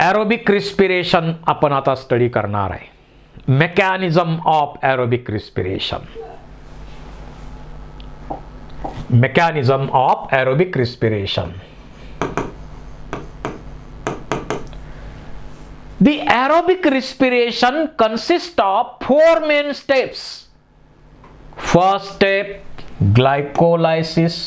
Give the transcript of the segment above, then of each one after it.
Aerobic respiration आपण आता study करणार आहे. Mechanism of aerobic respiration. Mechanism of aerobic respiration. The aerobic respiration consists of 4 main steps. First step, glycolysis,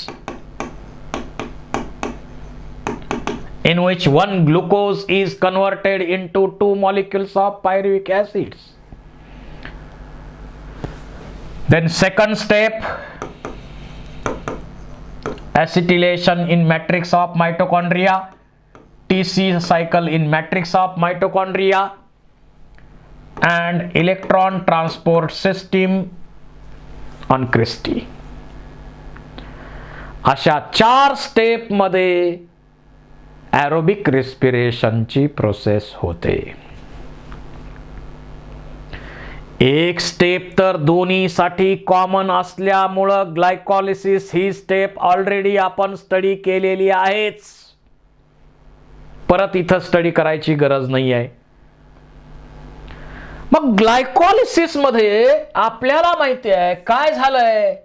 in which one glucose is converted into 2 molecules of pyruvic acids. Then second step, acetylation in matrix of mitochondria, TC cycle in matrix of mitochondria, and electron transport system on Christie. अशा 4 step मध्ये aerobic रिस्पिरेशनची process होते. एक step तर दोन्हीसाठी common असल्यामुळं ग्लायकॉलिसिस ही step already आपण study केलेली आहेच. परत इथं स्टडी करायची गरज नाही आहे. मग ग्लायकॉलिसिस मध्ये आपल्याला माहिती आहे काय झालंय.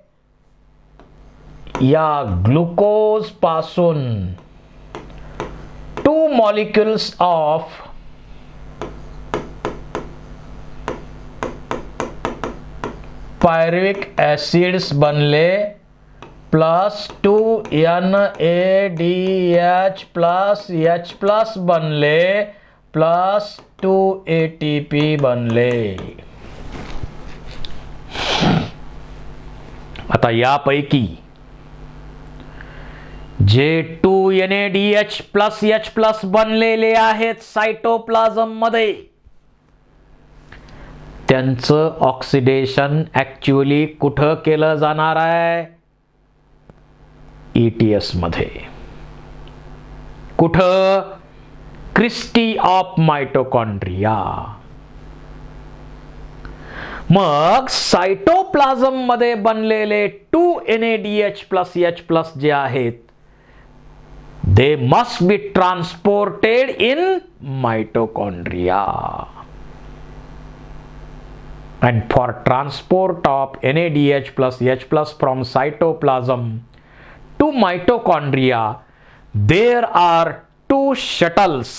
या ग्लुकोज पासून 2 मॉलिक्युल्स ऑफ पायरुविक ऍसिड्स बनले plus 2NADH plus H plus बनले प्लस 2 ATP बनले. आता यापैकी जे 2NADH प्लस H प्लस बनलेले आहेत सायटोप्लाझम मध्ये, त्यांचं ऑक्सिडेशन ऍक्च्युअली कुठं केलं जाणार आहे. ETS मध्ये. कुठं. Cristae of mitochondria. मग सायटोप्लाझम मध्ये बनलेले 2NADH प्लस H प्लस जे आहेत, they must be transported in mitochondria. And for transport of NADH plus H plus from cytoplasm to mitochondria, there are 2 shuttles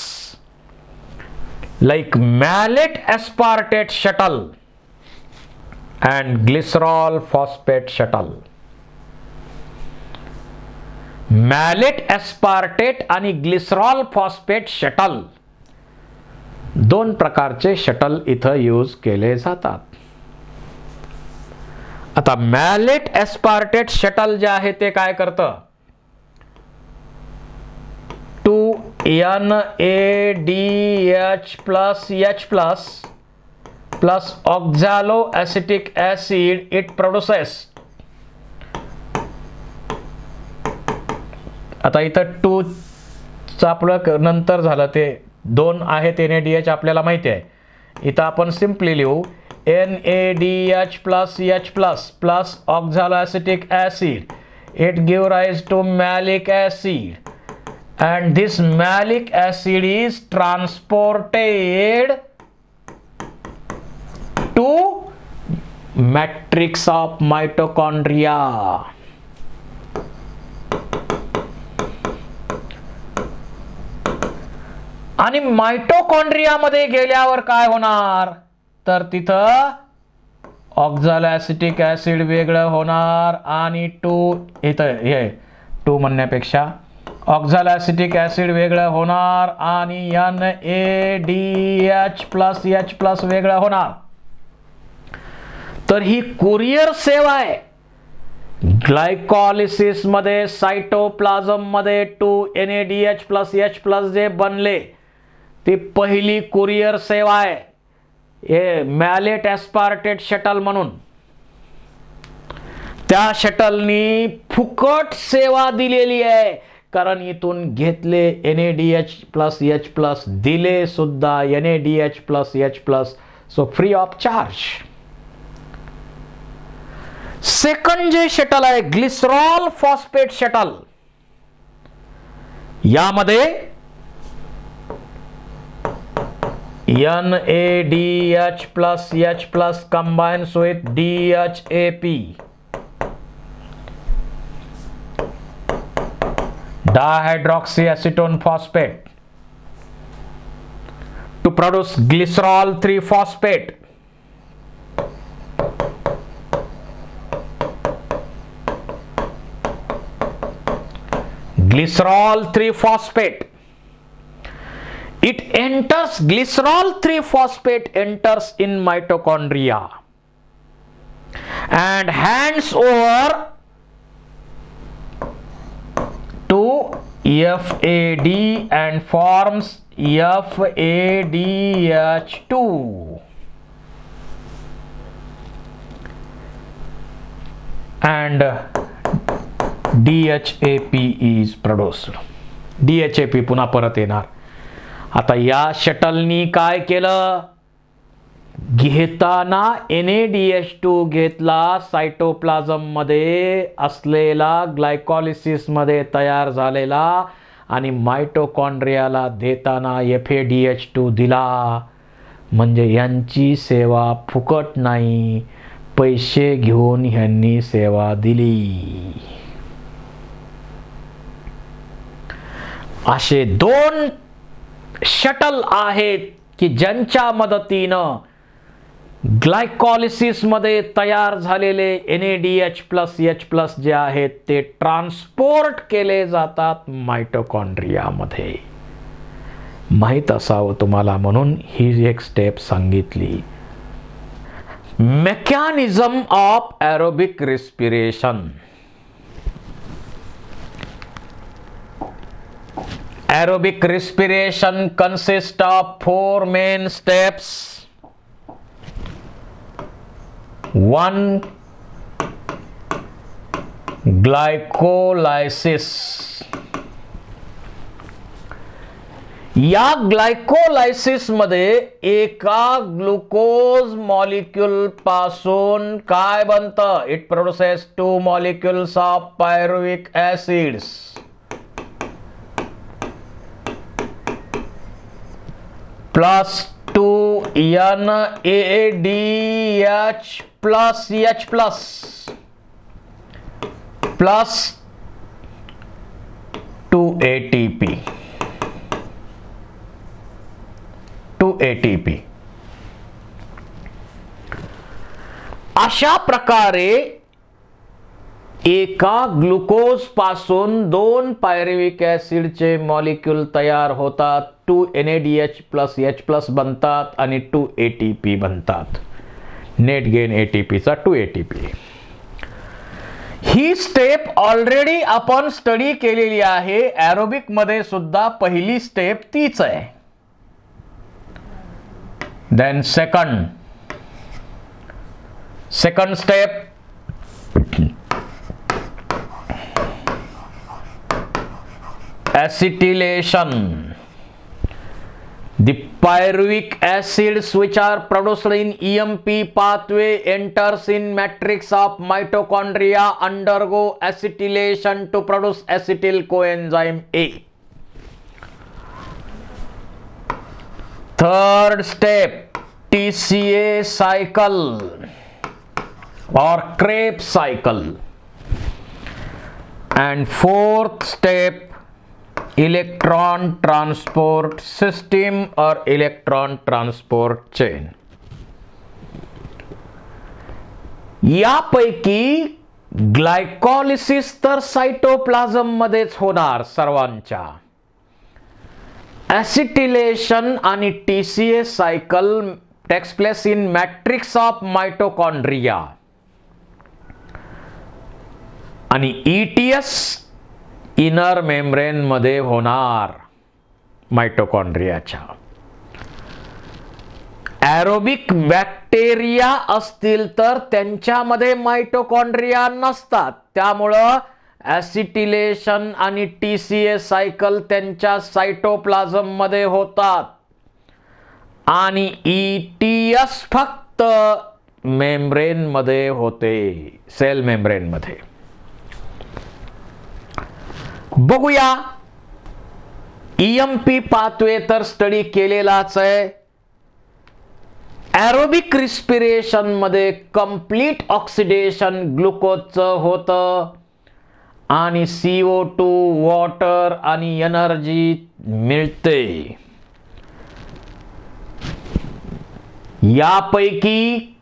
like malate aspartate shuttle and glycerol phosphate shuttle. malate aspartate आणि glycerol phosphate shuttle 2 प्रकारचे shuttle इथं use केले जातात. आता malate aspartate shuttle जे आहे ते काय करतं. 2NADH plus H plus plus oxaloacetic acid it produces. आता इथं 2 चा आपलं नंतर झालं ते 2 आहेत NADH आपल्याला माहिती आहे. इथं आपण सिम्पली लिहू NADH plus H plus plus oxaloacetic acid. It gives rise to malic acid, and this malic acid is transported to matrix of mitochondria. आणि मायटोकॉन्ड्रिया मध्ये गेल्यावर काय होणार तर तिथं ऑक्झॅलोएसिटिक ऍसिड वेगळं होणार आणि 2 इथं हे 2 म्हणण्यापेक्षा ऑक्झॅलोएसिटिक ऍसिड वेगळं होणार आणि NADH प्लस H प्लस वेगळं होणार. तर ही कुरिअर सेवा आहे. ग्लायकॉलिसिस मध्ये सायटोप्लाझम मध्ये 2NADH प्लस H प्लस जे बनले ती पहिली कुरिअर सेवा आहे. हे मॅलेट एस्पार्टेट शटल म्हणून. त्या शटलनी फुकट सेवा दिलेली आहे कारण इथून घेतले NADH प्लस H प्लस दिले सुद्धा NADH plus H plus. So free of charge. Second जे शटल आहे ग्लिसरॉल फॉस्फेट शटल, यामध्ये NADH plus H plus combines with DHAP, dihydroxyacetone phosphate, to produce glycerol 3-phosphate. Glycerol 3-phosphate. It enters, glycerol 3-phosphate enters in mitochondria and hands over to FAD and forms FADH2, and DHAP is produced. DHAP पुन्हा परत येणार. आता या शटलनी काय केलं, घेताना NADH2 घेतला, cytoplasm मध्ये असलेला ग्लायकॉलिसिस मध्ये तयार झालेला, आणि मायटोकॉन्ड्रियाला देताना FADH2 दिला. म्हणजे यांची सेवा फुकट नाही, पैसे घेऊन ह्यांनी सेवा दिली. असे 2 शटल आहेत की ज्यांच्या मदतीनं ग्लायकॉलिसिस मध्ये तयार झालेले NADH प्लस H प्लस जे आहेत ते ट्रान्सपोर्ट केले जातात मायटोकॉन्ड्रियामध्ये. माहीत असावं तुम्हाला म्हणून ही एक स्टेप सांगितली. Mechanism of aerobic respiration. Aerobic respiration consists of 4 main steps. 1. Glycolysis. या ग्लायकोलायसिस मध्ये एका ग्लुकोज मॉलिक्यूल पासून काय बनतं? It produces 2 molecules of pyruvic acids. Plus 2 NADH plus H plus plus 2 ATP. अशा प्रकारे एका ग्लुकोज पासून 2 पायरुव्हिक ऍसिडचे मॉलिक्यूल तयार होतात. 2 NADH प्लस H प्लस बनतात आणि 2 ATP बनतात. नेट गेन ATPचा 2 ATP. ही स्टेप ऑलरेडी आपण स्टडी केलेली आहे. एरोबिक मध्ये सुद्धा पहिली स्टेप तीच आहे. Then second step acetylation. The pyruvic acids which are produced in EMP pathway enters in matrix of mitochondria, undergo acetylation to produce acetyl coenzyme A. Third step, TCA cycle or Krebs cycle. And fourth step, electron transport system or electron transport chain. यापैकी ग्लायकॉलिसिस तर cytoplasm मध्येच होणार सर्वांच्या. Acetylation आणि TCA cycle takes place in matrix of mitochondria आणि ETS inner membrane मध्ये होणार मायटोकॉन्ड्रियाच्या. Aerobic bacteria असतील तर त्यांच्यामध्ये मायटोकॉन्ड्रिया नसतात. त्यामुळं ऍसिटिलेशन आणि TCA सायकल त्यांच्या सायटोप्लाझम मध्ये होतात आणि ETS फक्त मेम्ब्रेन मध्ये होते, सेल मेम्ब्रेन मध्ये. बघूया EMP पाथवे तर स्टडी केलेलाच आहे. ॲरोबिक रिस्पिरेशन मध्ये कंप्लीट ऑक्सिडेशन ग्लुकोजचं होतं आणि CO2 वॉटर आणि एनर्जी मिळते. यापैकी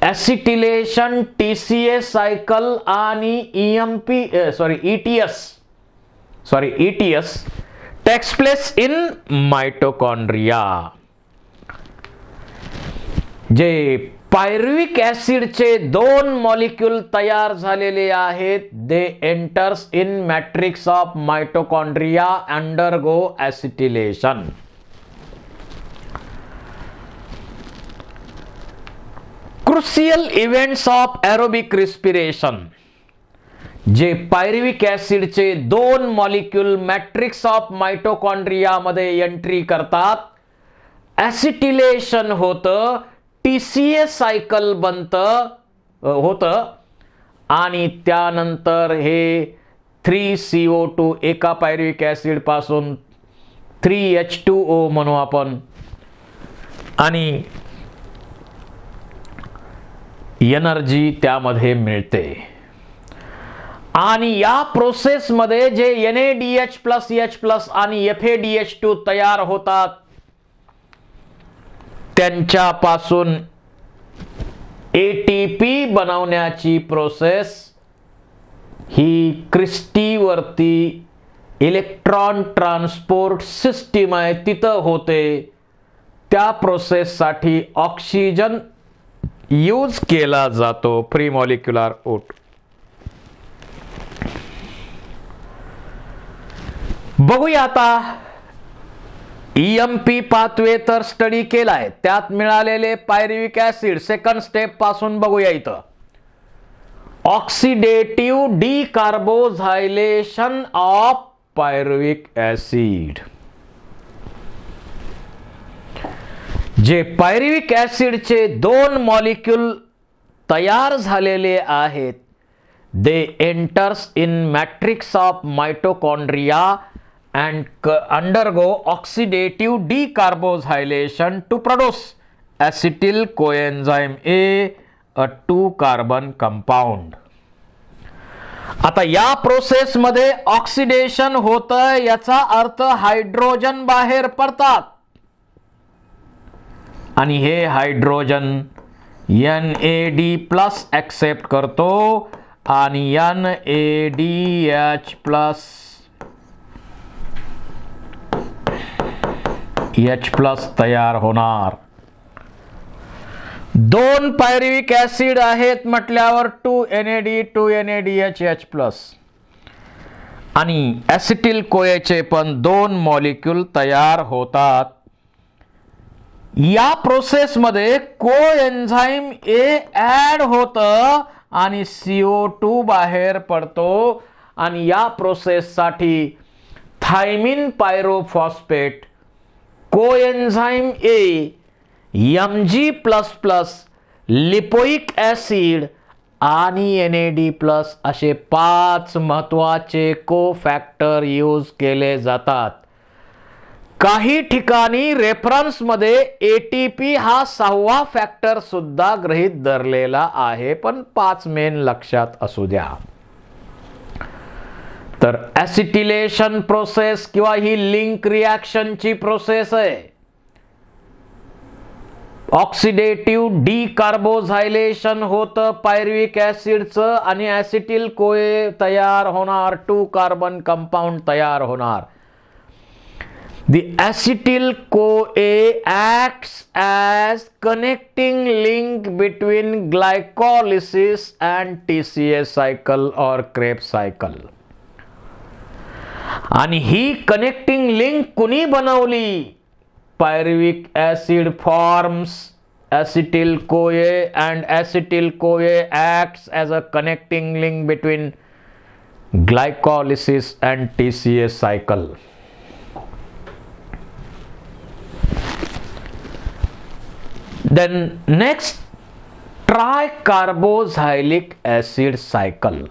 ॲसिटिलेशन, TCA सायकल आणि ETS takes place in mitochondria. जे पायरुव्हिक ॲसिडचे 2 मॉलिक्यूल तयार झालेले आहेत, they enters in matrix of mitochondria, undergo acetylation. Crucial events of aerobic respiration. जे पायरुव्हिक ॲसिडचे 2 मॉलिक्यूल मॅट्रिक्स ऑफ मायटोकॉन्ड्रिया मध्ये एंट्री करतात, ॲसिटिलेशन होतं, TCA सायकल होतं आणि त्यानंतर हे 3CO2 एका पायरुव्हिक ॲसिड पासून 3H2O म्हणू आपण, आणि एनर्जी त्यामध्ये मिळते. आणि या प्रोसेस मध्ये जे NADH+H+ आणि FADH2 तयार होतात, त्यांच्यापासून ATP बनवण्याची प्रोसेस ही क्रिस्टीवरती इलेक्ट्रॉन ट्रान्सपोर्ट सिस्टीम आहे, तिथं होते. त्या प्रोसेससाठी ऑक्सिजन यूज केला जातो, फ्री मॉलिक्युलर O2. बघूया आता EMP पाथवे तर स्टडी केलाय, त्यात मिळालेले पायरुव्हिक ॲसिड सेकंड स्टेप पासून बघूया. इथं oxidative decarboxylation of pyruvic acid. जे पायरुव्हिक ॲसिडचे 2 मॉलिक्यूल तयार झालेले आहेत, they enters in matrix of mitochondria and undergo oxidative decarboxylation to produce acetyl coenzyme A, a 2-carbon compound. आता या प्रोसेस मध्ये ऑक्सिडेशन होतं, याचा अर्थ हायड्रोजन बाहेर पडतात आणि हे हायड्रोजन NAD+ ॲक्सेप्ट करतो आणि NADH+ तयार होणार. 2 पायरुव्हिक ॲसिड आहेत म्हटल्यावर 2 NAD 2 NADH+, आणि ॲसिटिल कोएचे पण 2 मॉलिक्यूल तयार होतात. या प्रोसेस मध्ये कोएन्झाइम A ऍड होतं आणि CO2 बाहेर पडतो आणि या प्रोसेस साठी thiamine pyrophosphate, coenzyme A, Mg++, lipoic acid आणि NAD+ असे 5 महत्वाचे कोफॅक्टर यूज केले जातात. काही ठिकाणी रेफरन्स मध्ये ATP हा 6वा फॅक्टर सुद्धा गृहीत धरलेला आहे, पण 5 मेन लक्षात असू द्या. तर ॲसिटिलेशन प्रोसेस किंवा ही लिंक रिॲक्शनची प्रोसेस आहे. ऑक्सिडेटिव्ह डिकार्बोझायलेशन होतं पायरुव्हिक ॲसिडचं आणि ॲसिटिल कोए तयार होणार, 2 कार्बन कंपाऊंड तयार होणार. The acetyl CoA acts as connecting link between glycolysis and TCA cycle or Krebs cycle. आणि ही कनेक्टिंग लिंक कुणी बनवली? Pyruvic acid forms acetyl CoA and acetyl CoA acts as a connecting link between glycolysis and TCA cycle. Then next, tricarboxylic acid cycle.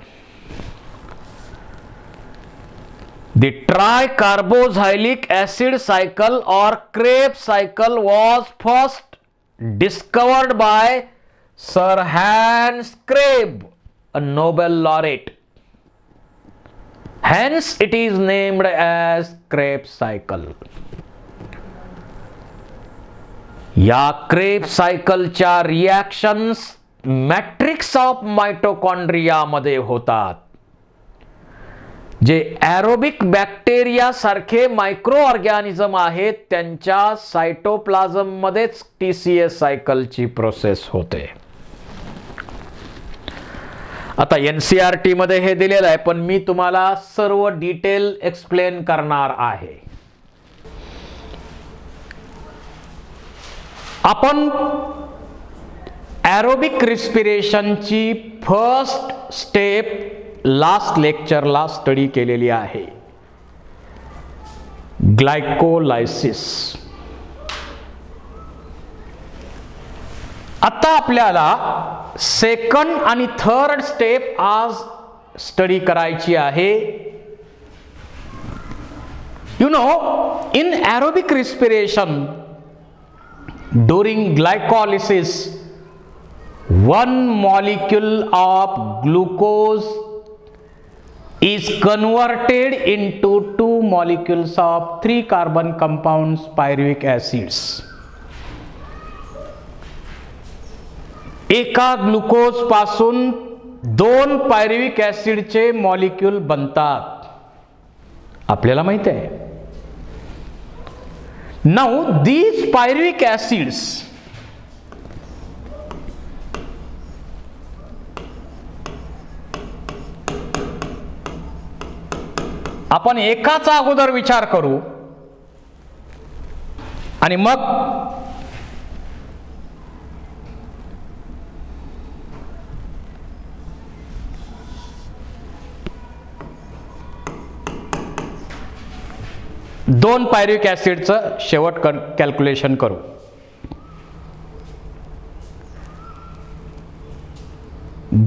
The tricarboxylic acid cycle or Krebs cycle was first discovered by Sir Hans Krebs, a Nobel laureate. Hence it is named as Krebs cycle. या Krebs सायकलच्या reactions matrix of mitochondria मध्ये होतात. जे aerobic bacteria सारखे micro organism आहेत त्यांच्या cytoplasm मध्येच TCA सायकलची प्रोसेस होते. आता NCERT मध्ये हे दिलेलं आहे, पण मी तुम्हाला सर्व डिटेल एक्सप्लेन करणार आहे. आपण ॲरोबिक रिस्पिरेशनची फर्स्ट स्टेप लास्ट लेक्चरला स्टडी केलेली आहे, ग्लायकोलायसिस. आता आपल्याला सेकंड आणि थर्ड स्टेप आज स्टडी करायची आहे. You know, in aerobic respiration during glycolysis, one molecule of glucose is converted into two molecules of 3 carbon compounds pyruvic acids. एका ग्लुकोज पासून 2 पायरुविक ऍसिडचे मॉलिक्यूल बनतात, आपल्याला माहिती आहे. Now these pyruvic acids आपण एकाचा अगोदर विचार करू आणि मग दोन पायरुविक ऍसिडचं शेवट कॅल्क्युलेशन करू.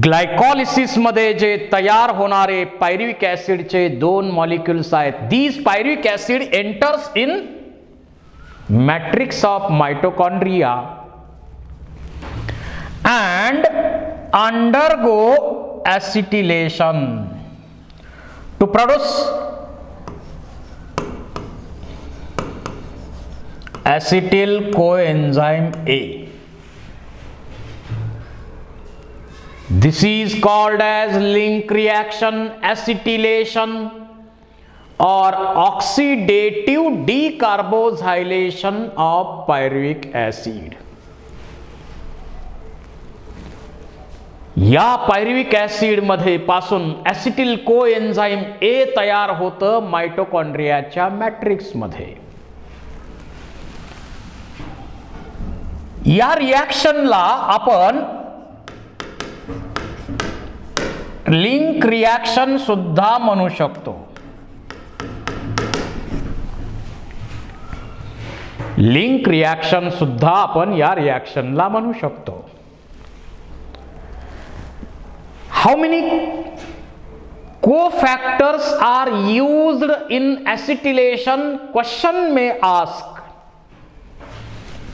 ग्लायकॉलिसिस मध्ये जे तयार होणारे पायरुविक ऍसिडचे 2 मॉलिक्युल्स आहेत, these pyruvic acid enters in matrix of mitochondria and undergo acetylation to produce acetyl coenzyme A. This is called as link reaction, acetylation or oxidative decarboxylation of pyruvic acid. या pyruvic acid मध्ये पासून ऍसिटिल कोएन्झाइम A तयार होतं मायटोकॉन्ड्रियाच्या matrix मध्ये. या रिॲक्शनला आपण link reaction सुद्धा म्हणू शकतो. लिंक रिॲक्शन सुद्धा आपण या रिॲक्शनला म्हणू शकतो. How many cofactors are used in acetylation? Question may ask.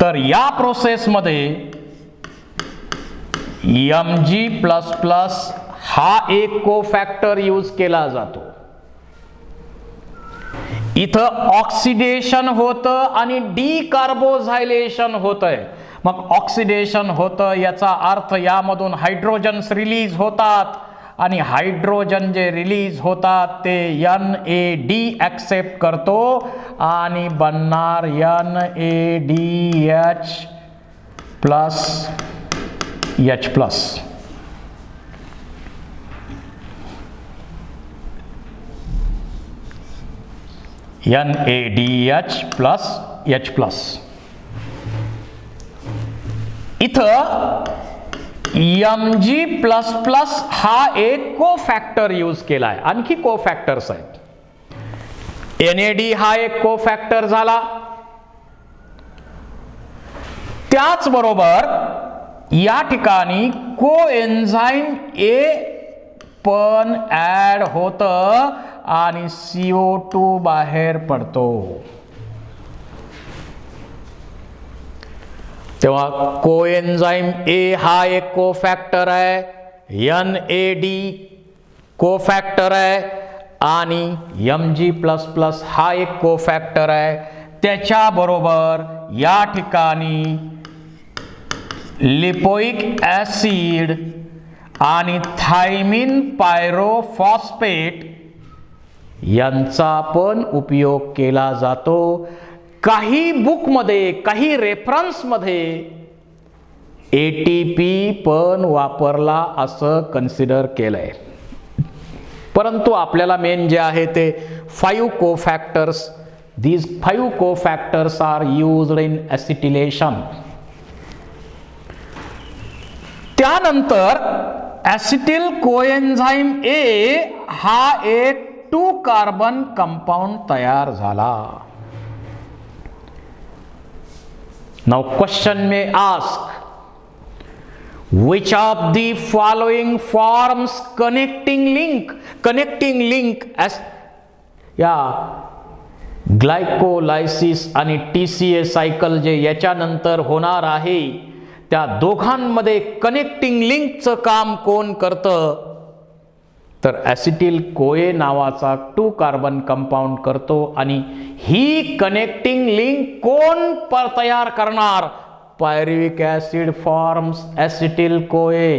तर या प्रोसेस मध्ये Mg++ हा एक कोफॅक्टर यूज केला जातो. इथं ऑक्सिडेशन होतं आणि डीकार्बोझायलेशन होतंय. मग ऑक्सिडेशन होतं याचा अर्थ यामधून हायड्रोजन्स रिलीज होतात आणि हायड्रोजन जे रिलीज होतात ते NAD ॲक्सेप्ट करतो आणि बनणार NADH+H+. NADH+H+. इथं Mg++ हा एक कोफॅक्टर यूज केलाय. आणखी कोफॅक्टर्स आहेत. NAD हा एक कोफॅक्टर झाला. त्याचबरोबर या ठिकाणी कोएन्झाइम A पण ऍड होतं आणि CO2 बाहेर पडतो. तेव्हा कोएन्झाइम ए हा एक कोफॅक्टर आहे, NAD कोफॅक्टर आहे आणि Mg++ हा एक कोफॅक्टर आहे. त्याच्याबरोबर या ठिकाणी लिपोइक ॲसिड आणि थायमिन पायरोफॉस्फेट यांचा पण उपयोग केला जातो. काही बुकमध्ये, काही रेफरन्समध्ये ATP पण वापरला असं कन्सिडर केलंय. परंतु आपल्याला मेन जे आहे ते 5 कोफॅक्टर्स, these 5 cofactors are used in acetylation. त्यानंतर ॲसिटिल कोएन्झाइम ए हा एक 2 कार्बन कंपाऊंड तयार झाला. Now question may ask, which of the following forms connecting link as या ग्लायकोलायसिस आणि TCA सायकल जे याच्यानंतर होणार आहे त्या दोघांमध्ये कनेक्टिंग लिंकचं काम कोण करतं? तर ॲसिटिल कोए नावाचा 2 कार्बन कंपाऊंड करतो आणि ही कनेक्टिंग लिंक कोण तयार करणार? पायरुव्हिक ॲसिड फॉर्म्स ॲसिटिल कोए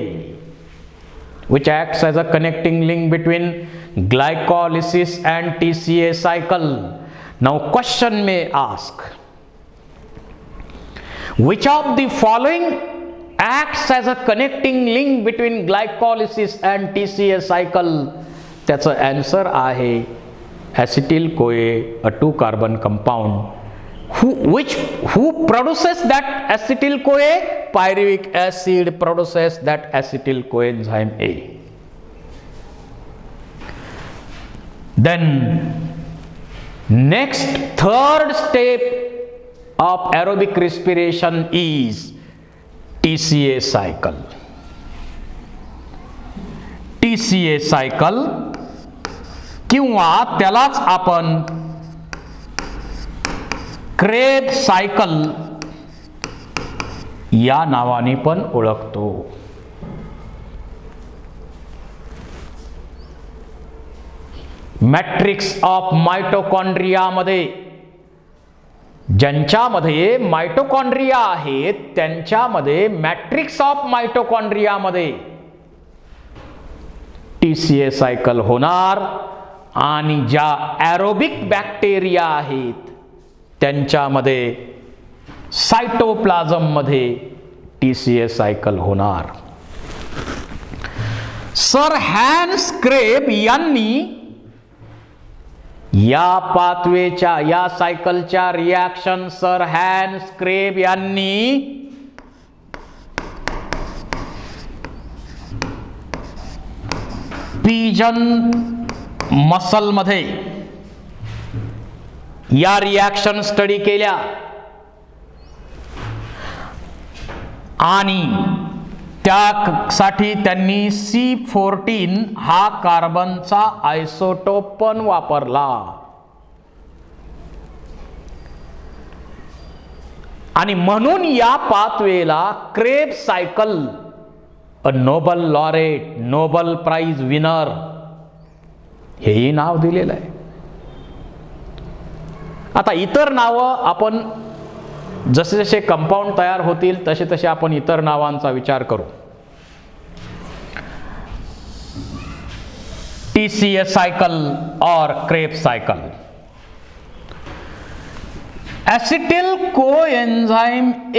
which acts as a connecting link between glycolysis and TCA cycle. Now question may ask, which of the following acts as a connecting link between glycolysis and TCA cycle? त्याचं answer आहे acetyl कोए, a 2 carbon compound. Who produces that acetyl CoA? Pyruvic acid produces that acetyl coenzyme A. Then next, third step of aerobic respiration is TCA cycle. TCA cycle किंवा त्यालाच आपण crab cycle या नावाने पण ओळखतो. Matrix of मायटोकॉन्ड्रियामध्ये, ज्यांच्यामध्ये mitochondria आहेत त्यांच्यामध्ये मॅट्रिक्स ऑफ मायटोकॉन्ड्रियामध्ये TCA सायकल होणार आणि ज्या ॲरोबिक बॅक्टेरिया आहेत त्यांच्यामध्ये सायटोप्लाझम मध्ये TCA सायकल होणार. सर हॅन्स क्रेब यांनी या पाथवेच्या, या सायकलच्या रिॲक्शन सर हॅन्स क्रेब यांनी पिजन मसल मध्ये या रिॲक्शन स्टडी केल्या आणि त्यासाठी त्यांनी C14 हा कार्बनचा आयसोटोप पण वापरला आणि म्हणून या पाथवेला Kreb cycle, a Nobel laureate, Nobel prize winner हेही नाव दिलेलं आहे. आता इतर नावं आपण जसे जसे कंपाऊंड तयार होतील तसे तसे आपण इतर नावांचा विचार करू. TCA cycle or Krebs cycle. Acetyl coenzyme A,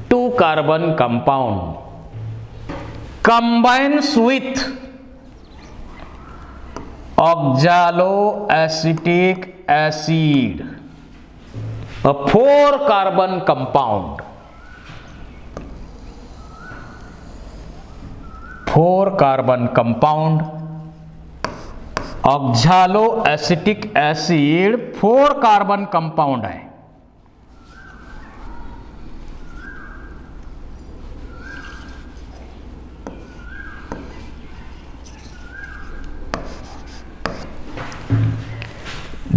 2 carbon compound, combines with oxaloacetic acid, a 4 carbon compound. 4 carbon compound, oxaloacetic acid 4 carbon compound है.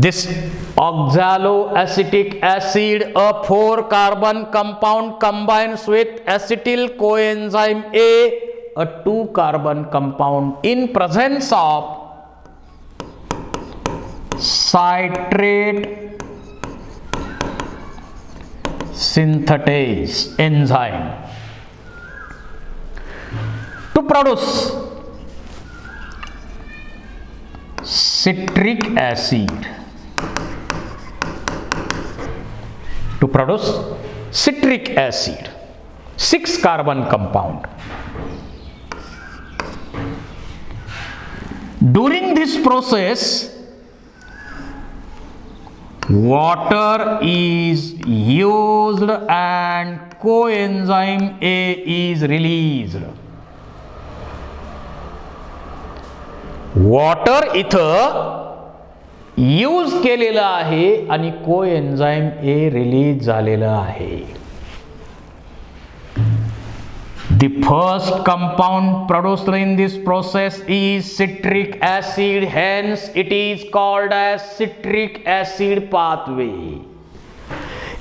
This oxaloacetic acid, a 4-carbon compound combines with acetyl coenzyme A, a 2-carbon compound in presence of citrate synthetase enzyme to produce citric acid. To produce citric acid, 6-carbon compound. During this process, water is used and coenzyme A is released. Water इथं use केलेलं आहे आणि कोएन्झाइम ए release झालेलं आहे. The first compound produced in this process is citric acid, hence it is called as citric acid pathway.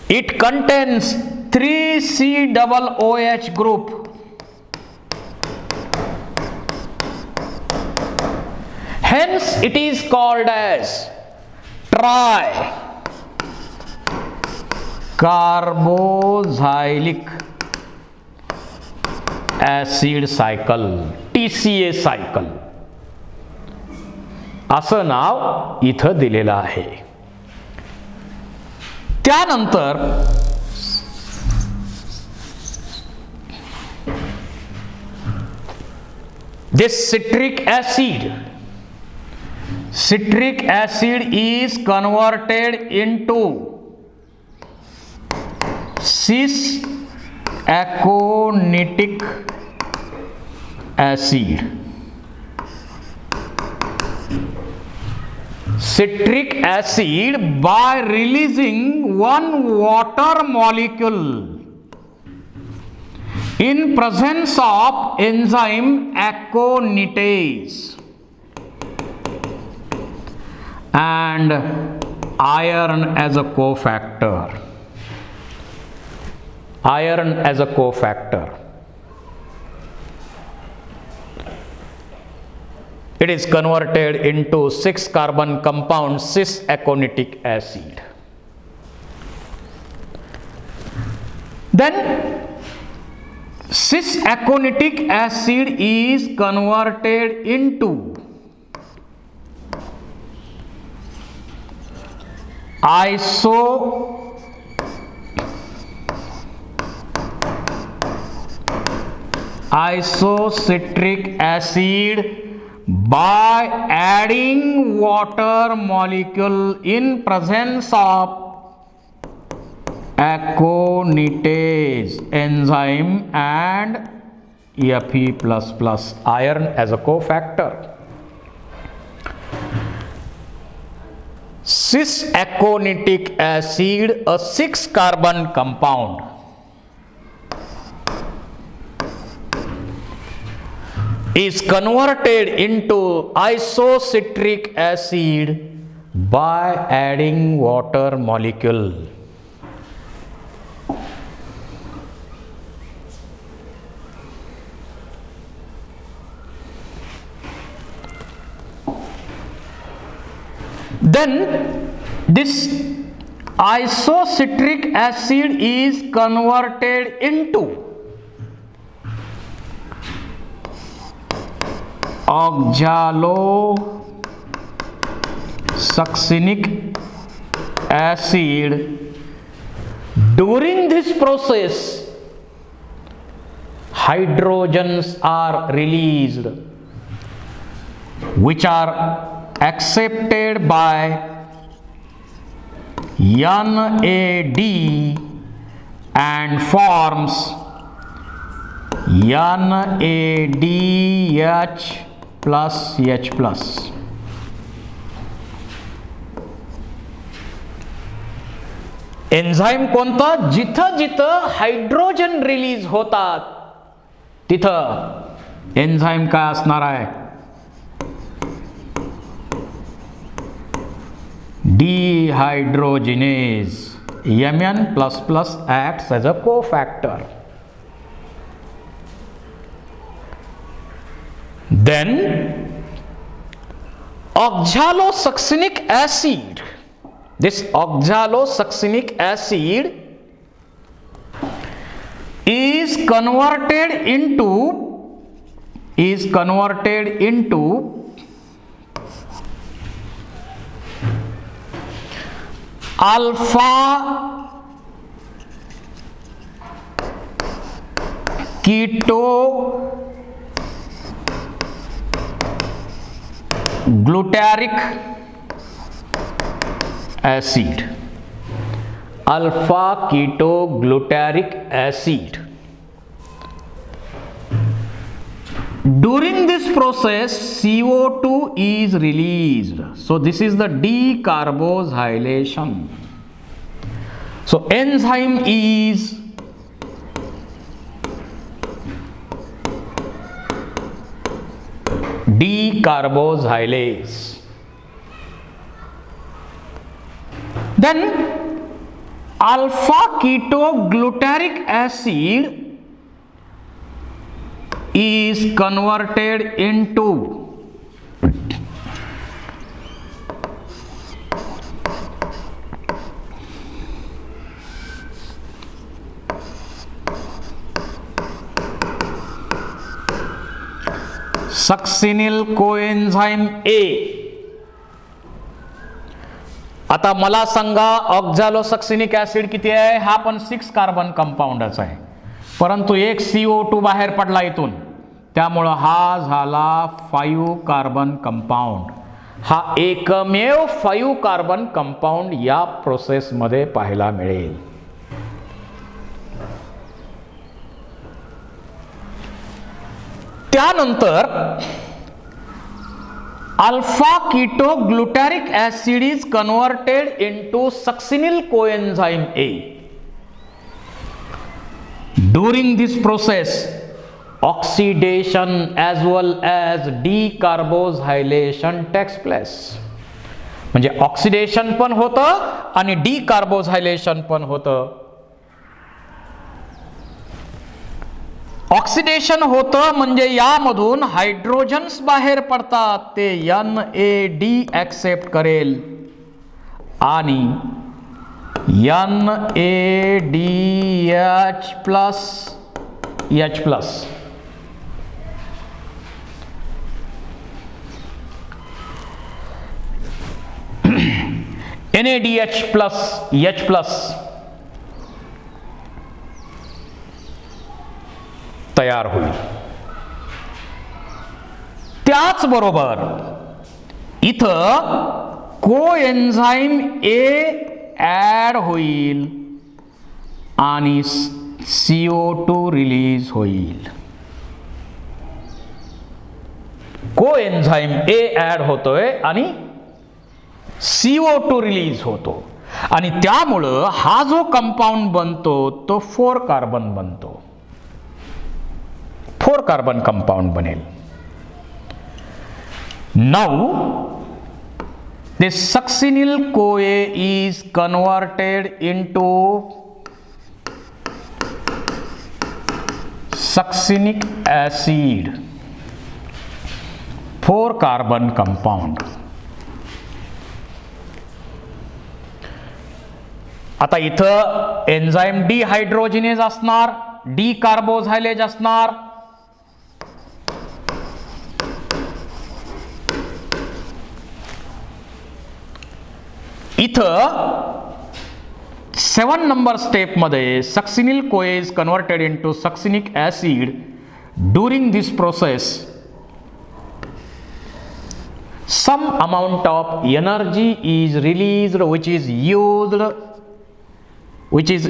It contains 3COOH group. Hence it is called as tri-carboxylic acid cycle, TCA cycle असं नाव इथं दिलेलं आहे. त्यानंतर this citric acid is converted into cis-aconitic acid. Citric acid, by releasing one water molecule in presence of enzyme aconitase and iron as a cofactor. It is converted into 6-carbon compound cis-aconitic acid. Then cis-aconitic acid is converted into isocitric acid by adding water molecule in presence of aconitase enzyme and Fe++, iron as a cofactor. Cis-aconitic acid, a 6-carbon compound, is converted into isocitric acid by adding water molecule. Then this isocitric acid is converted into oxalosuccinic acid. During this process, hydrogens are released, which are accepted by NAD and forms NADH plus H plus. Enzyme कोणता? जिथं जिथं hydrogen release होतात तिथं enzyme काय असणार आहे? dehydrogenase. Mn++ acts as a cofactor. Then oxalosuccinic acid. This oxalosuccinic acid is converted into alpha ketoglutaric acid. Alpha ketoglutaric acid. During this process, CO2 is released. So this is the decarboxylation. So enzyme is decarboxylase. Then alpha ketoglutaric acid is converted into succinyl coenzyme A. आता मला सांगा ऑक्झॅलोसक्सिनिक acid किती आहे? हा पण 6 carbon कंपाऊंडच आहे, परंतु एक CO2 बाहेर पडला इथून, त्यामुळं हा झाला 5 कार्बन कंपाऊंड. हा एकमेव 5 कार्बन कंपाऊंड या प्रोसेस मध्ये पाहायला मिळेल. त्यानंतर alpha ketoglutaric acid is converted into succinyl coenzyme A. During this process, oxidation as well as decarboxylation takes place. म्हणजे ऑक्सिडेशन पण होतं आणि डिकार्बोझायलेशन पण होतं. ऑक्सिडेशन होतं म्हणजे यामधून हायड्रोजन्स बाहेर पडतात, ते NAD ऍक्सेप्ट करेल आणि NADH+H+. NADH+H+ तयार होईल. त्याचबरोबर इथं कोएन्झाइम ए ऍड होईल आणि CO2 रिलीज होईल. कोएन्झाइम ए ऍड होतोय आणि CO2 रिलीज होतो आणि त्यामुळं हा जो कंपाऊंड बनतो तो 4 कार्बन बनतो. 4 कार्बन कंपाउंड बनेल. Now this succinyl CoA is converted into succinic acid, 4 carbon compound. आता इथं एन्झाईम डिहायड्रोजिनेज असणार, डिकार्बोझायलेज असणार. इथं 7 नंबर स्टेप मध्ये succinyl CoA is converted into succinic acid. During this process, some amount of energy is released which is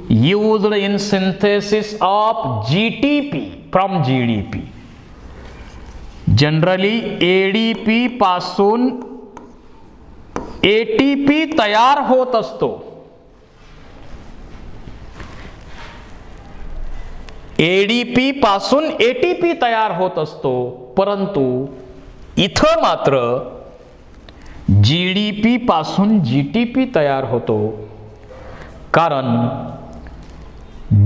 used in synthesis of GTP from GDP. Generally ADP पासून ATP तयार होत असतो. ADP पासून ATP तयार होत असतो, परंतु इथं मात्र GDP पासून GTP तयार होतो, कारण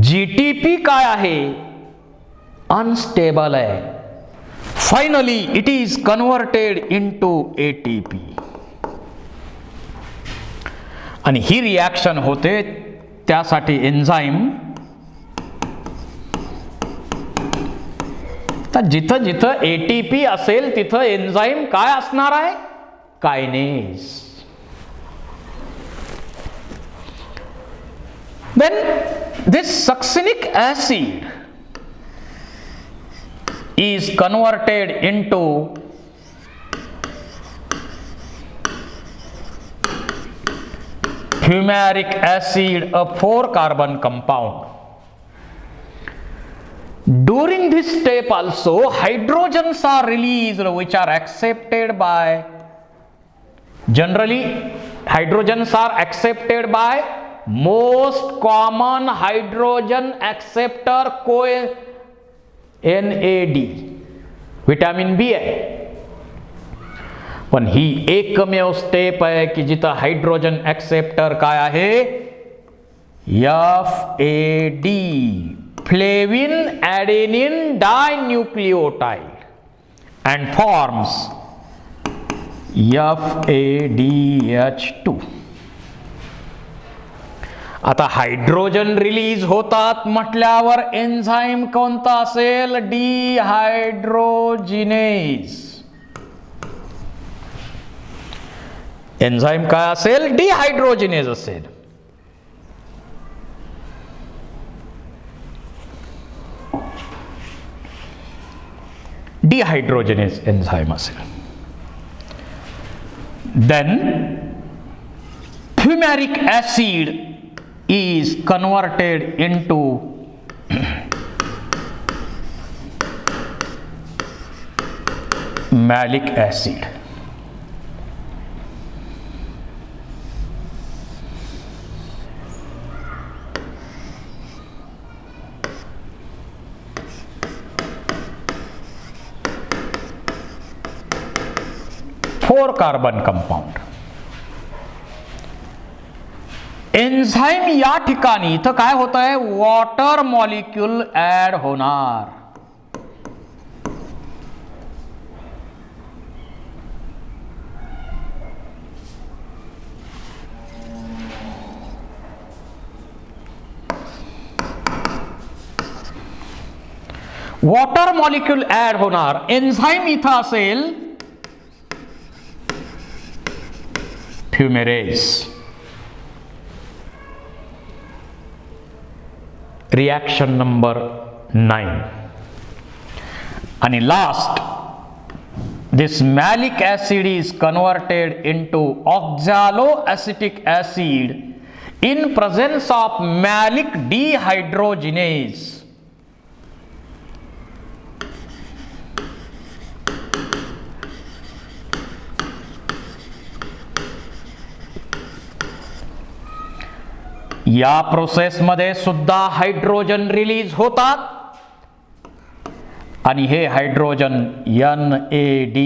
GTP काय आहे, अनस्टेबल आहे. Finally it is converted into ATP आणि ही रिॲक्शन होते. त्यासाठी एन्झाईम, तर जिथं जिथं ATP असेल तिथं एन्झाईम काय असणार आहे, kinase. Then this succinic acid is converted into fumaric acid, a 4-carbon compound. During this step also hydrogens are released which are accepted by, generally hydrogens are accepted by most common hydrogen acceptor NAD, vitamin B आहे. पण ही एकमेव step आहे की जिथं hydrogen acceptor काय आहे, FAD, flavin adenine dinucleotide, and forms FADH2. आता hydrogen release होतात म्हटल्यावर एन्झाईम कोणता असेल, डिहायड्रोजिनेज. एन्झाईम काय असेल, डिहायड्रोजिनेज असेल. डिहायड्रोजिनेज एन्झाईम असेल. Then fumaric acid is converted into malic acid. Four-carbon compound. Enzyme या ठिकाणी इथं काय होत आहे, वॉटर मॉलिक्यूल ऍड होणार. वॉटर मॉलिक्यूल ऍड होणार. एन्झाईम इथं असेल फ्युमेरेज. Reaction number 9. आणि last, this malic acid is converted into oxaloacetic acid in presence of malic dehydrogenase. या प्रोसेस मध्ये सुद्धा हायड्रोजन रिलीज होतात आणि हे हायड्रोजन NAD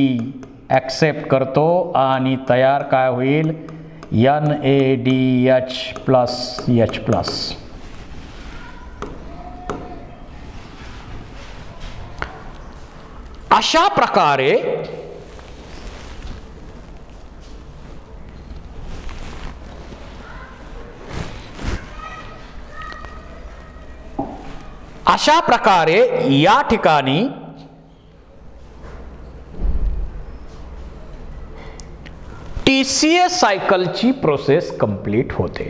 ऍक्सेप्ट करतो आणि तयार काय होईल, NADH+H+. अशा प्रकारे या ठिकाणी TCA सायकलची प्रोसेस कंप्लीट होते.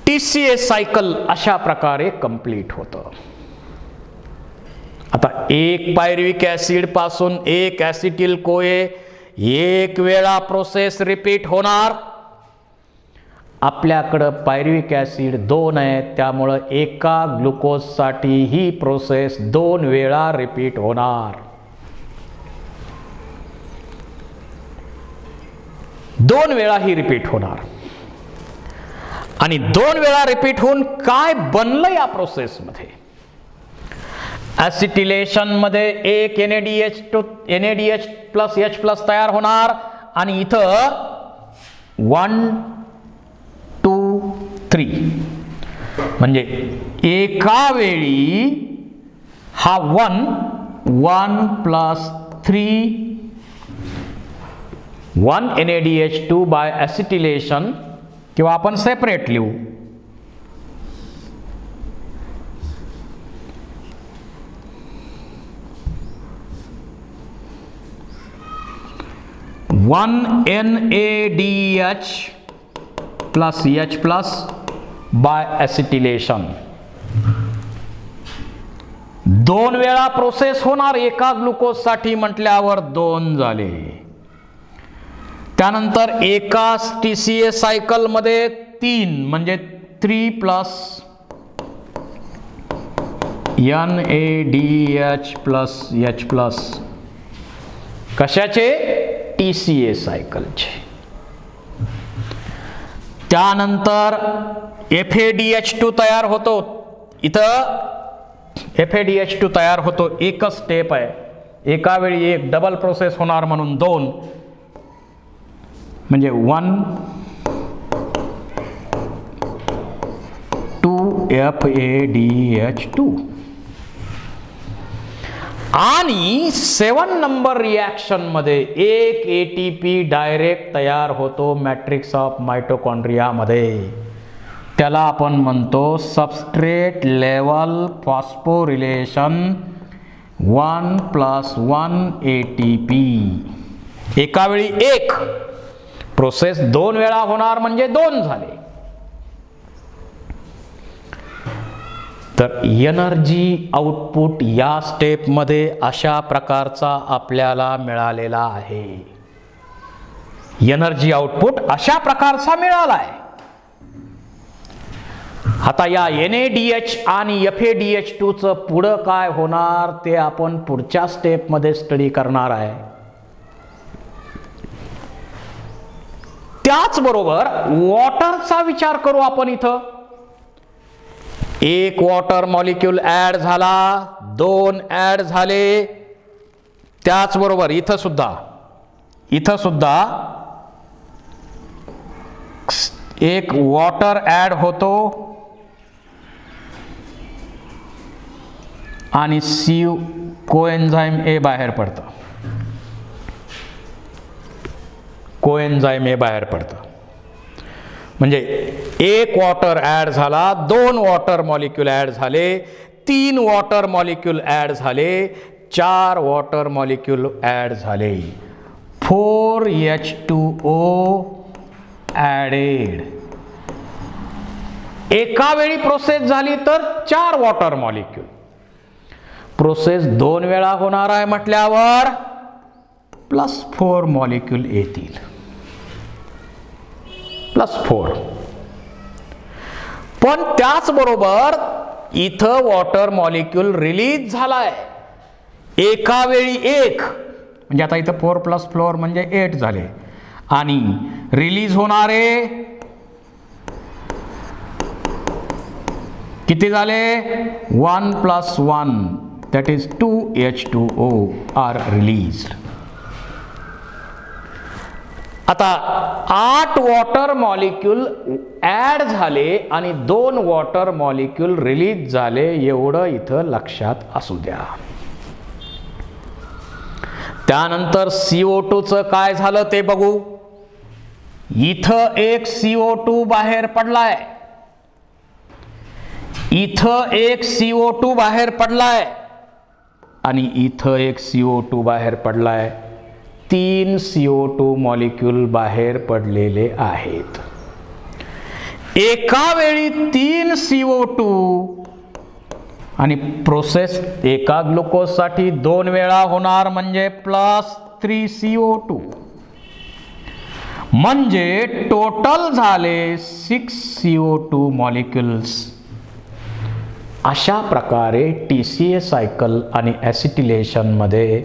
TCA सायकल अशा प्रकारे कंप्लीट होतं. आता एक पायरुव्हिक ऍसिड पासून एक ऍसिटिल कोए एक वेळा प्रोसेस रिपीट होणार. आपल्याकडं पायरुव्हिक ऍसिड 2 आहे, त्यामुळं एका ग्लुकोजसाठी ही प्रोसेस 2 वेळा रिपीट होणार. 2 वेळा ही रिपीट होणार. आणि 2 वेळा रिपीट होऊन काय बनलं या प्रोसेस मध्ये, ॲसिटिलेशन मध्ये एक NaDH प्लस H प्लस तयार होणार आणि इथं 1 2 3 म्हणजे एका वेळी हा 1 प्लस 3 1 NaDH2 बाय ॲसिटिलेशन किंवा आपण सेपरेट लिहू. One NaDH plus H plus by acetylation. दोन वेळा प्रोसेस होणार एका ग्लुकोजसाठी म्हटल्यावर 2 झाले. त्यानंतर एका TCA सायकल मध्ये 3 म्हणजे 3 plus NaDH plus H plus. कशाचे? TCA सायकलचे. त्यानंतर FADH2 तयार होतो. इथं FADH2 तयार होतो. एकच स्टेप आहे, एका वेळी एक डबल प्रोसेस होणार म्हणून 2 म्हणजे 1 2 FADH2. आणि 7 नंबर रिॲक्शन मध्ये एक ATP डायरेक्ट तयार होतो मॅट्रिक्स ऑफ मायटोकॉन्ड्रिया मध्ये. त्याला आपण म्हणतो substrate level phosphorylation 1 plus 1 ATP. एका वेळी एक प्रोसेस 2 वेळा होणार म्हणजे 2 झाले. तर एनर्जी आउटपुट या स्टेपमध्ये अशा प्रकारचा आपल्याला मिळालेला आहे. एनर्जी आउटपुट अशा प्रकारचा मिळाला आहे. आता या NaDH आणि FADH2 चं पुढं काय होणार ते आपण पुढच्या स्टेपमध्ये स्टडी करणार आहे. त्याचबरोबर वॉटरचा विचार करू आपण. इथं एक वॉटर मॉलिक्यूल ऍड झाला, 2 ऍड झाले. त्याचबरोबर इथं सुद्धा एक वॉटर ऍड होतो आणि कोएन्झाइम A बाहेर पडतं. कोएन्झाइम A बाहेर पडतं म्हणजे एक वॉटर ऍड झाला, 2 वॉटर मॉलिक्यूल ऍड झाले, 3 वॉटर मॉलिक्यूल ऍड झाले, 4 वॉटर मॉलिक्यूल ऍड झाले, 4 H2O ऍडेड. एका वेळी प्रोसेस झाली तर 4 वॉटर मॉलिक्यूल. प्रोसेस 2 वेळा होणार आहे म्हटल्यावर प्लस 4 मॉलिक्यूल येतील. प्लस 4. पण त्याचबरोबर इथं वॉटर मॉलिक्यूल रिलीज झालाय एका वेळी एक म्हणजे आता इथं 4 प्लस 4 म्हणजे 8 झाले. आणि रिलीज होणारे किती झाले? 1 plus 1 that is 2 H2O are released. आता 8 वॉटर मॉलिक्यूल ऍड झाले आणि 2 वॉटर मॉलिक्यूल रिलीज झाले एवढं इथं लक्षात असू द्या. त्यानंतर CO2 चं काय झालं ते बघू. इथं एक CO2 बाहेर पडलाय, इथं एक CO2 बाहेर पडलाय आणि इथं एक CO2 बाहेर पडलाय. 3 CO2 मॉलिक्यूल बाहेर पडलेले आहेत. एका वेळी 3 CO2 आणि प्रोसेस एका ग्लुकोजसाठी 2 वेळा होणार म्हणजे प्लस 3 CO2 म्हणजे टोटल झाले 6 CO2 मॉलिक्युल्स. अशा प्रकारे TCA सायकल आणि ॲसिटिलेशन मध्ये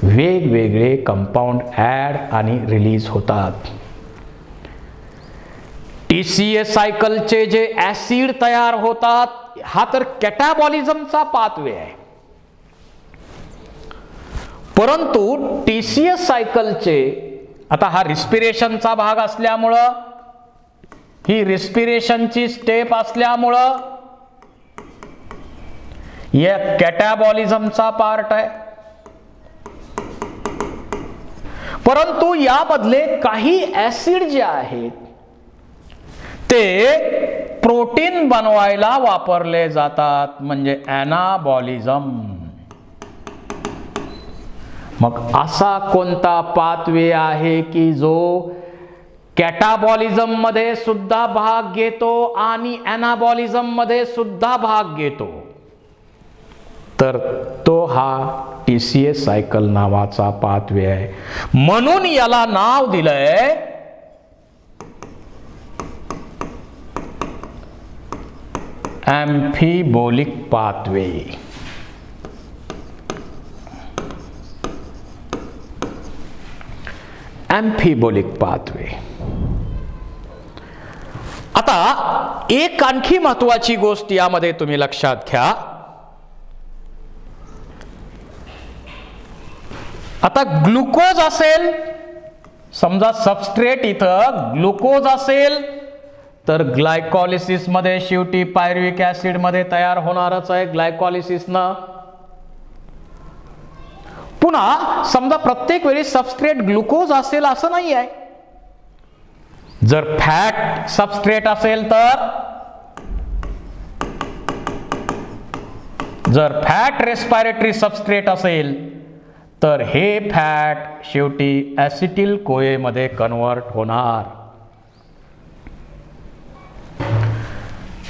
वेगवेगळे कंपाऊंड ऍड आणि रिलीज होतात. TCA सायकलचे जे ऍसिड तयार होतात हा तर कॅटाबॉलिझमचा पाथवे आहे. परंतु TCA सायकलचे, आता हा रिस्पिरेशनचा भाग असल्यामुळं, ही रिस्पिरेशनची स्टेप असल्यामुळं या कॅटाबॉलिझमचा पार्ट आहे. परंतु यामधले काही ऍसिड जे आहेत ते प्रोटीन बनवायला वापरले जातात, म्हणजे ॲनाबॉलिझम. मग असा कोणता पाथवे आहे की जो कॅटाबॉलिझम मध्ये सुद्धा भाग घेतो आणि ॲनाबॉलिझम मध्ये सुद्धा भाग घेतो? तर तो हा TCA सायकल नावाचा पाथवे आहे. म्हणून याला नाव दिलंय ॲम्फिबोलिक पाथवे. ॲम्फिबोलिक पाथवे. आता एक आणखी महत्वाची गोष्ट यामध्ये तुम्ही लक्षात घ्या. आता ग्लुकोज असेल, समजा सबस्ट्रेट इथं ग्लुकोज असेल, तर ग्लायकॉलिसिस मध्ये शेवटी पायरुविक ऍसिड मध्ये तयार होणारच आहे ग्लायकॉलिसिसनं. पुन्हा समजा प्रत्येक वेळी सबस्ट्रेट ग्लुकोज असेल असं नाही आहे. जर फॅट सबस्ट्रेट असेल तर, जर फॅट रेस्पिरेटरी सबस्ट्रेट असेल तर हे फॅट शेवटी ॲसिटिल कोए मध्ये कन्वर्ट होणार.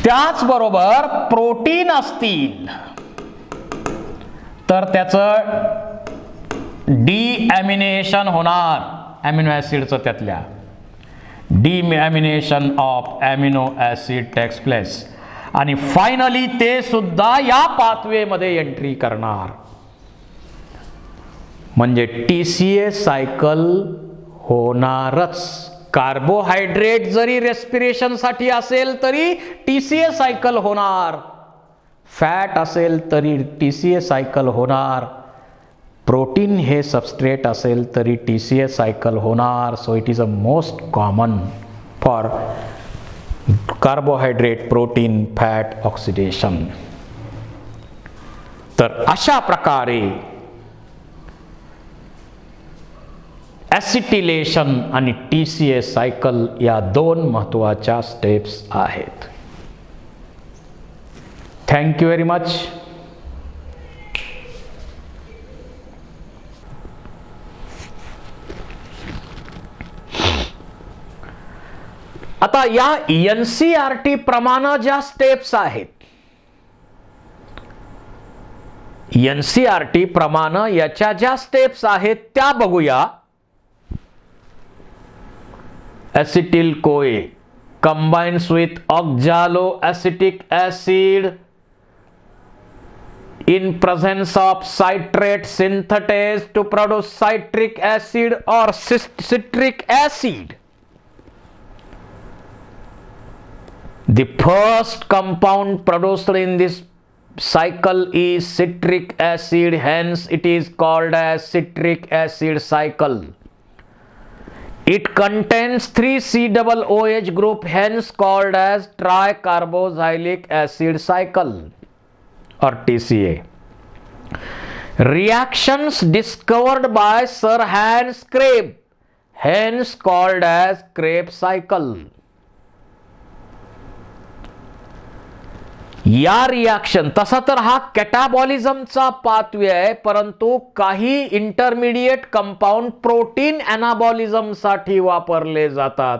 त्याचबरोबर प्रोटीन असतील तर त्याचं डिॲमिनेशन होणार, अमिनो ॲसिडचं, त्यातल्या deamination of amino acid takes place, आणि फायनली ते सुद्धा या पाथवे मध्ये एंट्री करणार. म्हणजे TCA सायकल होणारच. कार्बोहायड्रेट जरी रेस्पिरेशन साठी असेल तरी TCA सायकल होणार, फॅट असेल तरी TCA सायकल होणार, प्रोटीन हे सबस्ट्रेट असेल तरी TCA सायकल होणार. So it is a most common for carbohydrate, protein, fat oxidation. तर अशा प्रकारे ॲसिटिलेशन आणि TCA सायकल या दोन महत्त्वाच्या स्टेप्स आहेत. Thank you very much. आता या NCERT प्रमाणे ज्या स्टेप्स आहेत, NCERT प्रमाणे याच्या ज्या स्टेप्स आहेत त्या बघूया. Acetyl CoA combines with oxaloacetic acid in presence of citrate synthetase to produce citric acid or citric acid. The first compound produced in this cycle is citric acid, hence it is called as citric acid cycle. It contains 3COOH group, hence called as tricarboxylic acid cycle or TCA. Reactions discovered by Sir Hans Krebs, hence called as Krebs cycle. या reaction, तसा तर हा कॅटाबॉलिझमचा pathway आहे, परंतु काही intermediate compound protein ॲनाबॉलिझम साठी वापरले जातात.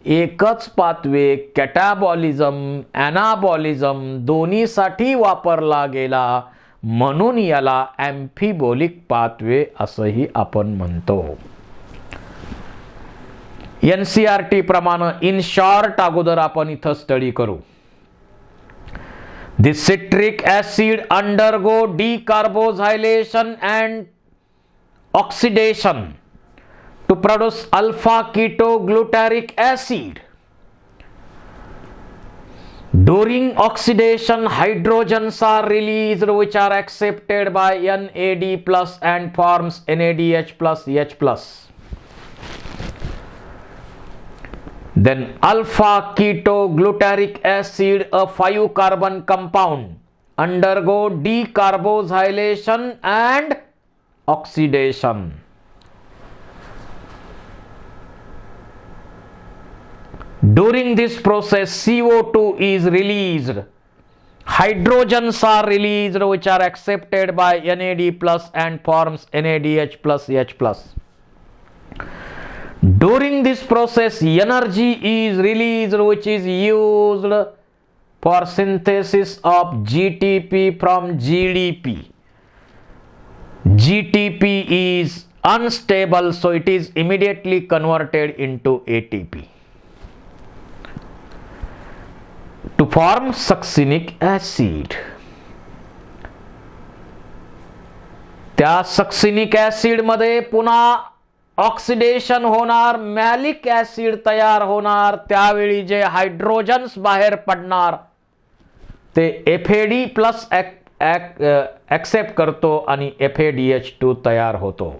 एकच पाथवे कॅटाबॉलिझम, ॲनाबॉलिझम दोन्हीसाठी वापरला गेला, म्हणून याला ॲम्फिबोलिक पाथवे असंही आपण म्हणतो. NCERT प्रमाणे इन शॉर्ट अगोदर आपण इथं स्टडी करू. The citric acid undergo decarboxylation and oxidation to produce alpha-ketoglutaric acid. During oxidation, hydrogens are released which are accepted by NAD plus and forms NADH plus H plus. Then alpha ketoglutaric acid, a 5-carbon compound, undergo decarboxylation and oxidation. During this process, CO2 is released. Hydrogens are released which are accepted by NAD plus and forms NADH plus H plus. During this process, energy is released which is used for synthesis of GTP from GDP. GTP is unstable, so it is immediately converted into ATP to form succinic acid. त्या succinic acid मध्ये पुन्हा oxidation होणार, malic acid तयार होणार. त्यावेळी जे hydrogens बाहेर पडणार ते FAD प्लस ॲक्सेप्ट करतो आणि FADH2 तयार होतो.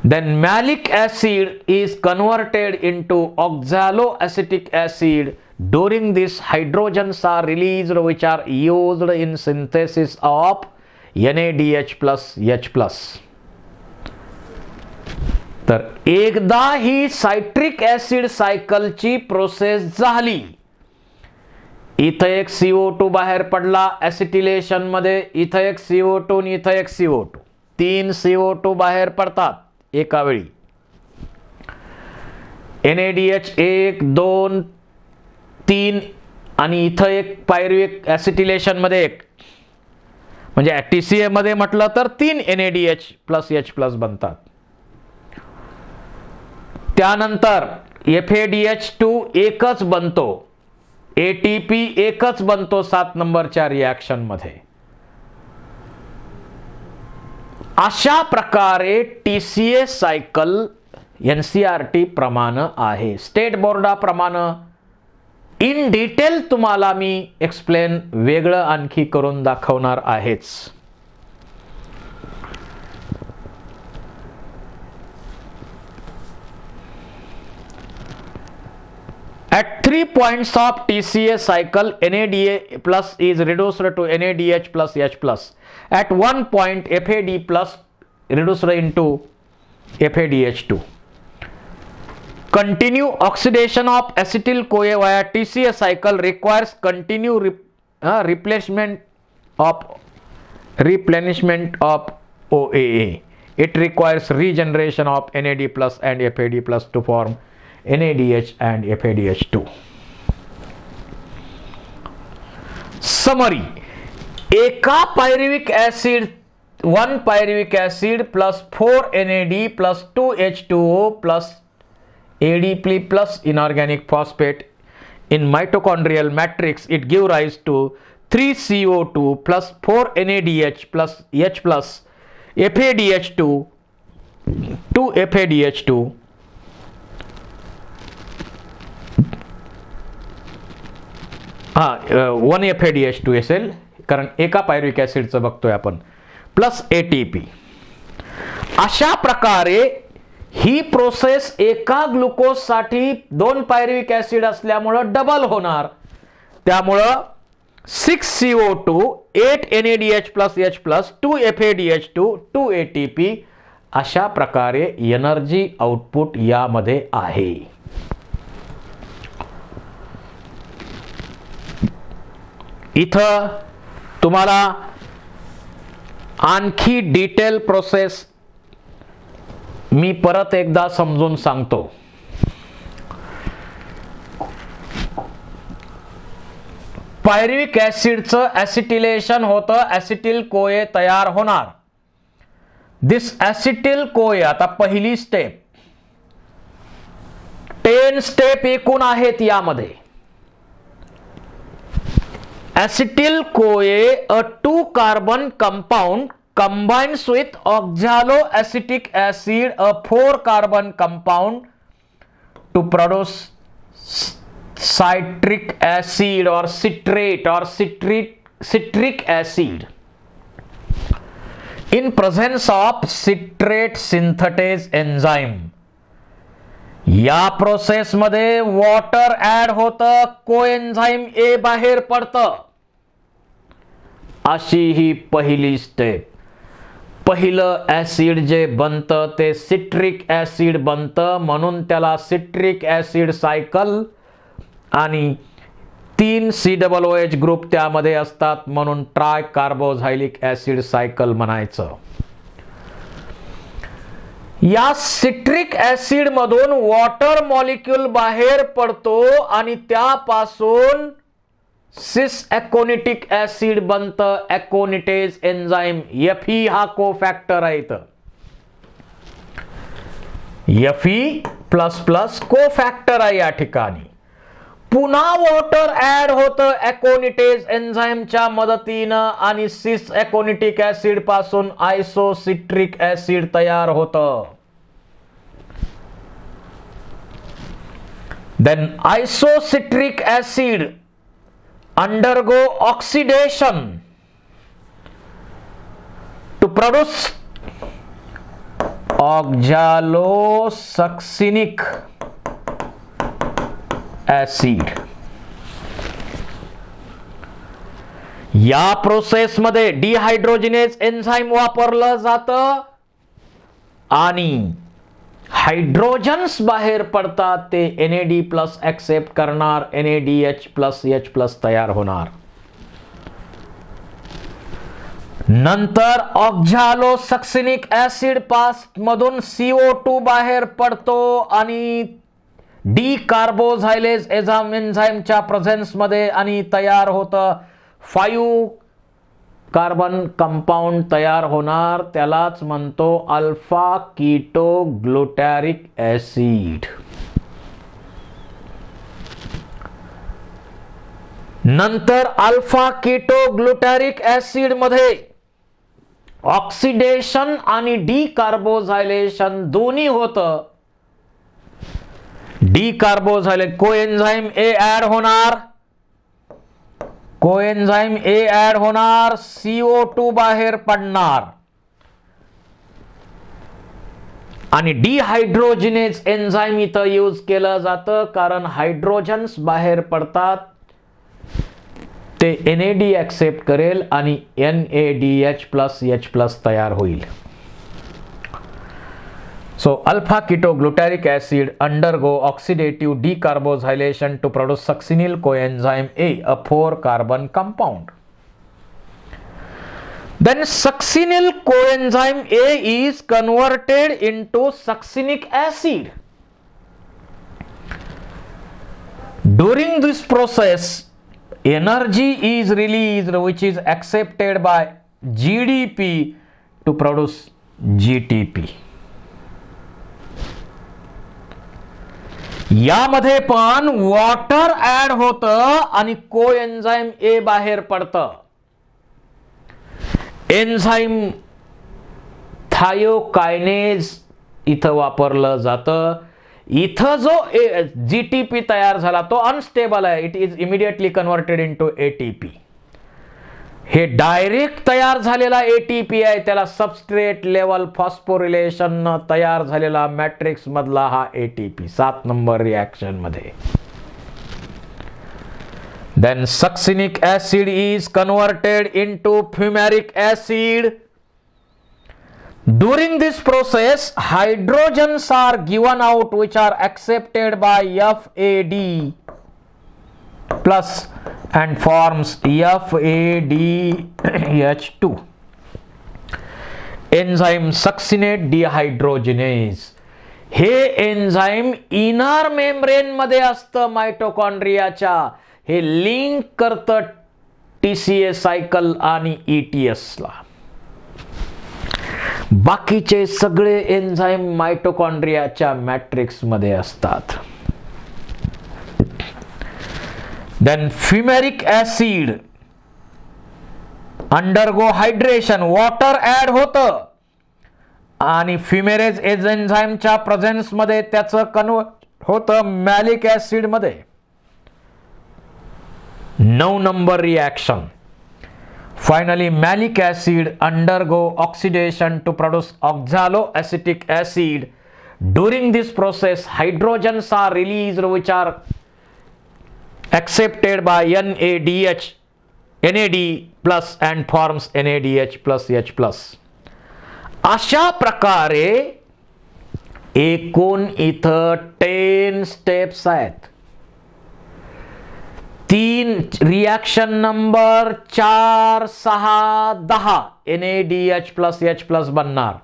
Then malic acid is converted into oxaloacetic acid. During this, hydrogens are released which are used in synthesis of NADH plus H plus. तर एकदा ही सायट्रिक ऍसिड सायकलची प्रोसेस झाली, इथं एक CO2 बाहेर पडला ऍसिटिलेशन मध्ये, इथं एक CO2 आणि इथं एक CO2, 3 CO2 बाहेर पडतात एका वेळी. NADH 1 2 3 आणि इथं एक पायरुव्हिक ऍसिटिलेशन मध्ये एक, म्हणजे TCA मध्ये म्हटलं तर 3 NADH प्लस H प्लस बनतात. त्यानंतर FADH2 एकच बनतो, ATP एकच बनतो 7 नंबरच्या रिॲक्शन मध्ये. अशा प्रकारे TCA सायकल NCERT प्रमाणे आहे. स्टेट बोर्डाप्रमाणे इन डिटेल तुम्हाला मी एक्सप्लेन वेगळं आणखी करून दाखवणार आहेच. At 3 points of TCA cycle, NADA plus is reduced to NADH plus H plus. At 1 point, FAD plus reduced into FADH2. Continue oxidation of acetyl-CoA via TCA cycle requires continue replenishment of OAA. It requires regeneration of NAD plus and FAD plus to form NADH and FADH2. Summary: एका pyruvic acid 1 pyruvic acid plus 4 NAD plus 2 H2O plus ADP plus inorganic phosphate in mitochondrial matrix, it give rise to 3 CO2 plus 4 NADH plus H plus FADH2 to FADH2 1 FADH2 असेल, कारण एका pyruvic ऍसिडचं बघतोय आपण, plus ATP. अशा प्रकारे ही process एका glucose साठी 2 pyruvic acid असल्यामुळं डबल होणार. त्यामुळं 6 CO2 8 NADH plus H plus 2 FADH2 2 ATP अशा प्रकारे एनर्जी आउटपुट यामध्ये आहे. इथं तुम्हाला आणखी डिटेल प्रोसेस मी परत एकदा समजून सांगतो. पायरुविक ऍसिडचं ऍसिटिलेशन होतं, ऍसिटिल-CoA तयार होणार. दिस ऍसिटिल-CoA, आता पहिली स्टेप, 10 स्टेप एकूण आहेत यामध्ये. Acetyl-CoA, a 2-carbon compound, combines with oxaloacetic acid, a 4-carbon compound, to produce citric acid or citrate or citric acid in presence of citrate synthetase enzyme. या प्रोसेस मध्ये वॉटर ऍड होतं, कोएन्झाइम ए बाहेर पडतं. अशी ही पहिली स्टेप. पहिलं ऍसिड जे बनतं ते सिट्रिक ऍसिड बनतं, म्हणून त्याला सिट्रिक ऍसिड सायकल आणि 3 COOH ग्रुप त्यामध्ये असतात, म्हणून ट्राय कार्बोझायलिक ऍसिड सायकल म्हणायचं. या सिट्रिक ऍसिड मधून वॉटर मॉलिक्यूल बाहेर पडतो आणि त्यापासून सिस एकोनिटिक ऍसिड बनतं, एकोनिटेज एन्झाइम. Fe हा कोफॅक्टर आहे. इथं Fe++ कोफॅक्टर आहे या ठिकाणी. पुन्हा वॉटर ऍड होतं एकोनिटेज एन्झाइमच्या मदतीनं आणि सिस एकोनिटिक ऍसिड पासून आयसोसिट्रिक ऍसिड तयार होतं. Then isocitric acid undergo oxidation to produce oxalosuccinic acid. या प्रोसेस मध्ये डिहायड्रोजिनेज एन्झाइम वापरलं जातं आणि हायड्रोजन्स बाहेर पडतात. ते NAD+ ऍक्सेप्ट करणार, NADH+H+ तयार होणार. नंतर ऑक्झॅलोसक्सिनिक ऍसिड पास मधून CO2 बाहेर पडतो आणि डी कार्बोझायलेज एन्झाइमच्या प्रेझेन्स मध्ये आणि तयार होतं 5 कार्बन कंपाऊंड तयार होणार. त्यालाच म्हणतो अल्फा कीटो ग्लुटॅरिक ऍसिड. नंतर अल्फा कीटो ग्लुटॅरिक ऍसिड मध्ये ऑक्सिडेशन आणि डीकार्बोझायलेशन दोन्ही होतं. डीकार्बोझायलेट कोएन्झाइम ए ऍड होणार, कोएन्झाइम ए ऍड होणार, CO2 बाहेर पडणार आणि डिहायड्रोजिनेज एन्झाइम इथं यूज केलं जातं, कारण हायड्रोजन्स बाहेर पडतात. ते NAD ऍक्सेप्ट करेल आणि NADH+H+ तयार होईल. So alpha ketoglutaric acid undergo oxidative decarbozylation to produce succinyl coenzyme A, a 4-carbon compound. Then succinyl coenzyme A is converted into succinic acid. During this process, energy is released which is accepted by GDP to produce GTP. यामध्ये पण water add होतं आणि कोएन्झाइम ए बाहेर पडतं. Enzyme थायोकायनेज इथं वापरलं जातं. इथं जो GTP तयार झाला तो अनस्टेबल आहे. It is immediately converted into ATP. हे डायरेक्ट तयार झालेला ATP आहे, त्याला सबस्ट्रेट लेवल फॉस्फोरिलेशन तयार झालेला मॅट्रिक्स मधला हा ATP 7 नंबर रिएक्शन मध्ये. Then succinic acid is converted into fumaric acid. During this process, hydrogens are given out which are accepted by FAD+ and forms FADH2. Enzyme succinate dehydrogenase. हे enzyme inner membrane मध्ये असतं मायटोकॉन्ड्रियाच्या. हे link करतं TCA cycle आणि ETS ला. बाकीचे सगळे enzyme मायटोकॉन्ड्रियाच्या matrix मध्ये असतात. Then fumaric acid undergo hydration, water add होतं आणि फ्युमेरेज एन्झाइमच्या प्रेझेन्स मध्ये त्याचं कन्वर्ट होतं मॅलिक ऍसिड मध्ये. 9 number reaction. Finally, malic acid undergo oxidation to produce oxaloacetic acid. During this process, hydrogens are released which are accepted by NAD plus and forms NADH plus H plus. अशा प्रकारे एकूण इथं 10 steps आहेत. 3 reaction number 4, 6, 10 NADH plus H plus बनणार.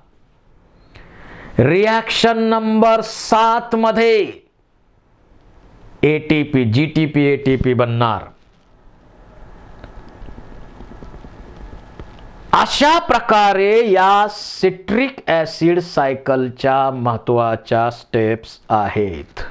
Reaction number 7 मध्ये ATP GTP ATP बनणार. अशा प्रकारे या सिट्रिक ॲसिड सायकलच्या महत्त्वाच्या स्टेप्स आहेत.